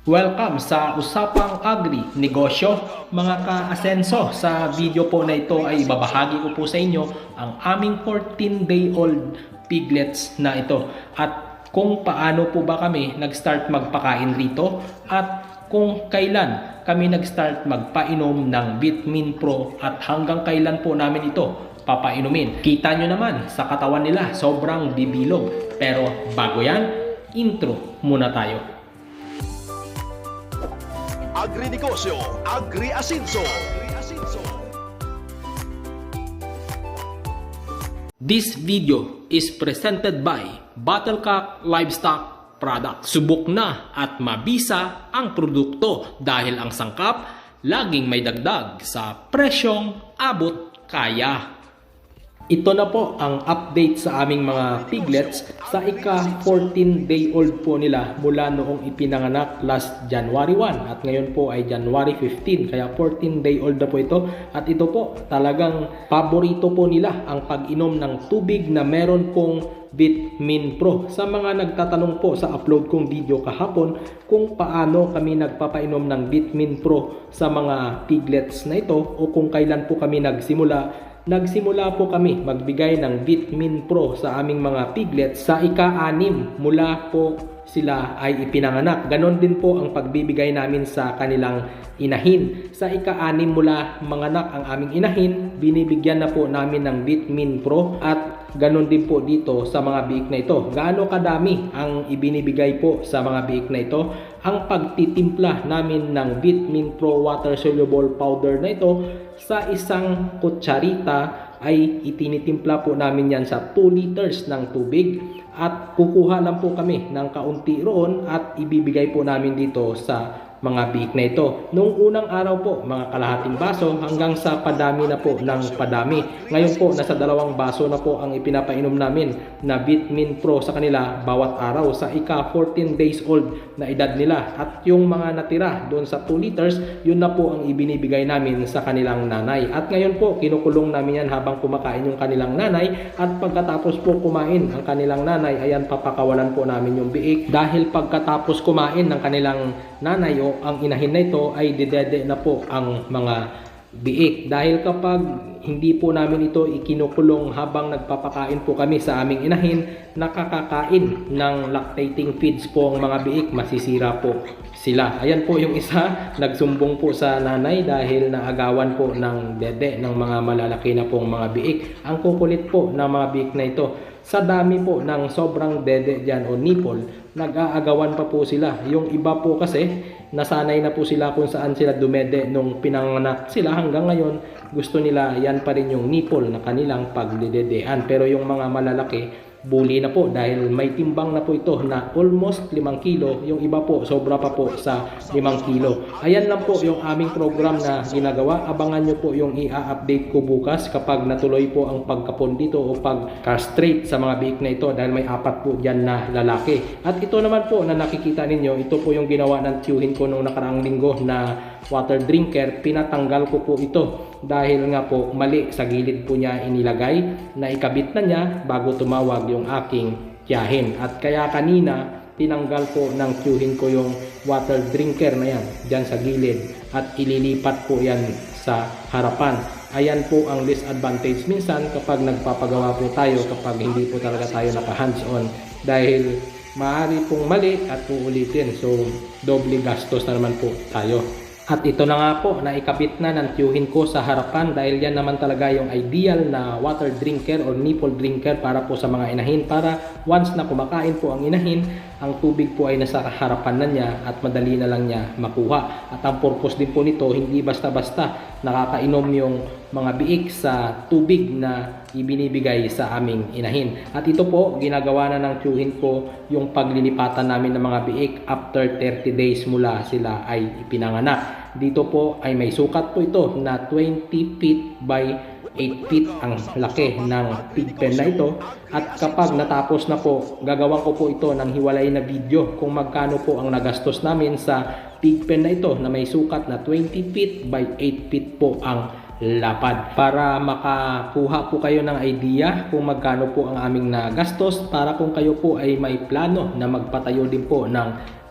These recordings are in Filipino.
Welcome sa Usapang Agri Negosyo. Mga ka-asenso, sa video po na ito ay ibabahagi ko po sa inyo ang aming 14-day-old piglets na ito at kung paano po ba kami nag-start magpakain rito at kung kailan kami nag-start magpainom ng Vitamin Pro at hanggang kailan po namin ito papainumin. Kita nyo naman sa katawan nila, sobrang bibilog. Pero bago yan, intro muna tayo. Agri-negosyo, Agri-asenso. This video is presented by Battlecock Livestock Product. Subok na at mabisa ang produkto dahil ang sangkap laging may dagdag sa presyong abot kaya. Ito na po ang update sa aming mga piglets sa ika 14-day-old po nila mula noong ipinanganak last January 1 at ngayon po ay January 15, kaya 14-day-old na po ito. At ito po talagang paborito po nila ang pag-inom ng tubig na meron pong Vitamin Pro. Sa mga nagtatanong po sa upload kong video kahapon kung paano kami nagpapainom ng Vitamin Pro sa mga piglets na ito o kung kailan po kami Nagsimula po kami magbigay ng Vitamin Pro sa aming mga piglets sa ika-6 mula po sila ay ipinanganak. Ganon din po ang pagbibigay namin sa kanilang inahin. Sa ika-6 mula manganak ang aming inahin, binibigyan na po namin ng Vitamin Pro at ganon din po dito sa mga biik na ito. Gaano kadami ang ibinibigay po sa mga biik na ito? Ang pagtitimpla namin ng Vitamin Pro water soluble powder na ito sa isang kutsarita ay itinitimpla po namin yan sa 2 liters ng tubig at kukuha lang po kami ng kaunti roon at ibibigay po namin dito sa mga biik na ito. Noong unang araw po, mga kalahating baso hanggang sa padami na po ng padami. Ngayon po, nasa 2 baso na po ang ipinapainom namin na Vitamin Pro sa kanila bawat araw sa ika 14 days old na edad nila. At yung mga natira doon sa 2 liters, yun na po ang ibinibigay namin sa kanilang nanay. At ngayon po, kinukulong namin yan habang kumakain yung kanilang nanay at pagkatapos po kumain ang kanilang nanay, ayan papakawalan po namin yung biik dahil pagkatapos kumain ng kanilang nanay o ang inahin na ito ay didede na po ang mga biik dahil kapag hindi po namin ito ikinukulong habang nagpapakain po kami sa aming inahin, nakakakain ng lactating feeds po ang mga biik, masisira po sila. Ayan po yung isa, nagsumbong po sa nanay dahil naagawan po ng dede ng mga malalaki na pong mga biik. Ang kukulit po ng mga biik na ito, sa dami po ng sobrang dede dyan o nipple, nag-aagawan pa po sila. Yung iba po kasi, nasanay na po sila kung saan sila dumede nung pinanganak sila. Hanggang ngayon, gusto nila yan pa rin yung nipple na kanilang pagdededean. Pero yung mga malalaki, bully na po dahil may timbang na po ito na almost 5 kilo. Yung iba po, sobra pa po sa 5 kilo. Ayan lang po yung aming program na ginagawa. Abangan nyo po yung i-update ko bukas kapag natuloy po ang pagkapon dito o pag-castrate sa mga biik na ito dahil may 4 po dyan na lalaki. At ito naman po na nakikita ninyo, ito po yung ginawa ng tiyuhin ko nung nakaraang linggo na water drinker. Pinatanggal ko po ito dahil nga po mali sa gilid po niya inilagay, na ikabit na niya bago tumawag yung aking tiyahin. At kaya kanina tinanggal po ng tiyuhin ko yung water drinker na yan dyan sa gilid at ililipat po yan sa harapan. Ayan po ang disadvantage minsan kapag nagpapagawa po tayo, kapag hindi po talaga tayo naka hands on, dahil maaari pong mali at uulitin, so doble gastos na naman po tayo. At ito na nga po, naikabit na ng tiyuhin ko sa harapan dahil yan naman talaga yung ideal na water drinker or nipple drinker para po sa mga inahin, para once na kumakain po ang inahin, ang tubig po ay nasa harapan na niya at madali na lang niya makuha. At ang purpose din po nito, hindi basta-basta nakakainom yung mga biik sa tubig na ibinibigay sa aming inahin. At ito po, ginagawa na ng tiyuhin ko yung paglilipatan namin ng mga biik after 30 days mula sila ay ipinanganak. Dito po ay may sukat po ito na 20 feet by 8 feet ang laki ng pig pen na ito. At kapag natapos na po, gagawan ko po ito ng hiwalay na video kung magkano po ang nagastos namin sa pig pen na ito na may sukat na 20 feet by 8 feet po ang lapad, para makakuha po kayo ng idea kung magkano po ang aming nagastos, para kung kayo po ay may plano na magpatayo din po ng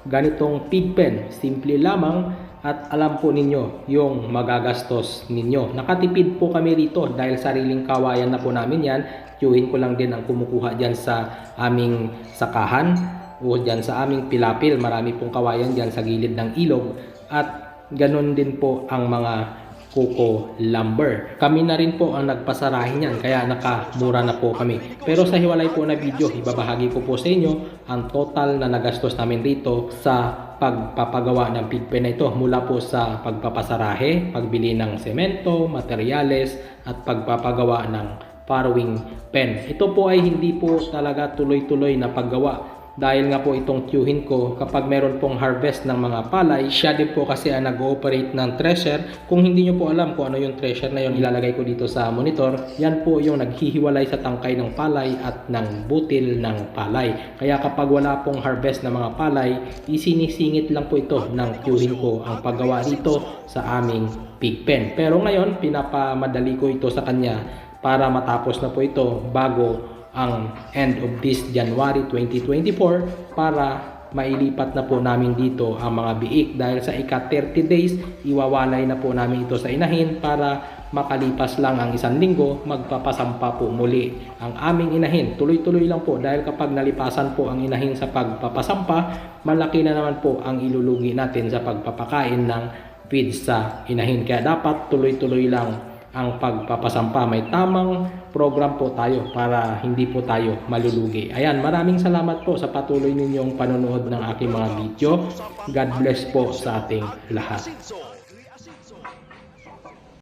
ganitong pig pen. Simple lamang at alam po ninyo yung magagastos ninyo. Nakatipid po kami rito dahil sariling kawayan na po namin yan. Tiyuhin ko lang din ang kumukuha dyan sa aming sakahan o dyan sa aming pilapil. Marami pong kawayan dyan sa gilid ng ilog at ganon din po ang mga kuko lumber. Kami na rin po ang nagpasarahin yan kaya nakamura na po kami. Pero sa hiwalay po na video, ibabahagi ko po sa inyo ang total na nagastos namin rito sa pagpapagawa ng pig pen na ito, mula po sa pagpapasarahe, pagbili ng semento, materyales at pagpapagawa ng farrowing pen. Ito po ay hindi po talaga tuloy-tuloy na paggawa. Dahil nga po itong tiyuhin ko, kapag meron pong harvest ng mga palay, siya din po kasi ang nag-ooperate ng thresher. Kung hindi nyo po alam kung ano yung thresher na yun, ilalagay ko dito sa monitor. Yan po yung naghihiwalay sa tangkay ng palay at ng butil ng palay. Kaya kapag wala pong harvest ng mga palay, isinisingit lang po ito ng tiyuhin ko ang paggawa dito sa aming pig pen. Pero ngayon, pinapamadali ko ito sa kanya para matapos na po ito bago ang end of this January 2024 para mailipat na po namin dito ang mga biik. Dahil sa ika 30 days, iwawalay na po namin ito sa inahin para makalipas lang ang isang linggo, magpapasampa po muli ang aming inahin. Tuloy-tuloy lang po dahil kapag nalipasan po ang inahin sa pagpapasampa, malaki na naman po ang ilulugi natin sa pagpapakain ng feed sa inahin. Kaya dapat tuloy-tuloy lang ang pagpapasampa. May tamang program po tayo para hindi po tayo malulugi. Ayan, maraming salamat po sa patuloy ninyong panonood ng aking mga video. God bless po sa ating lahat.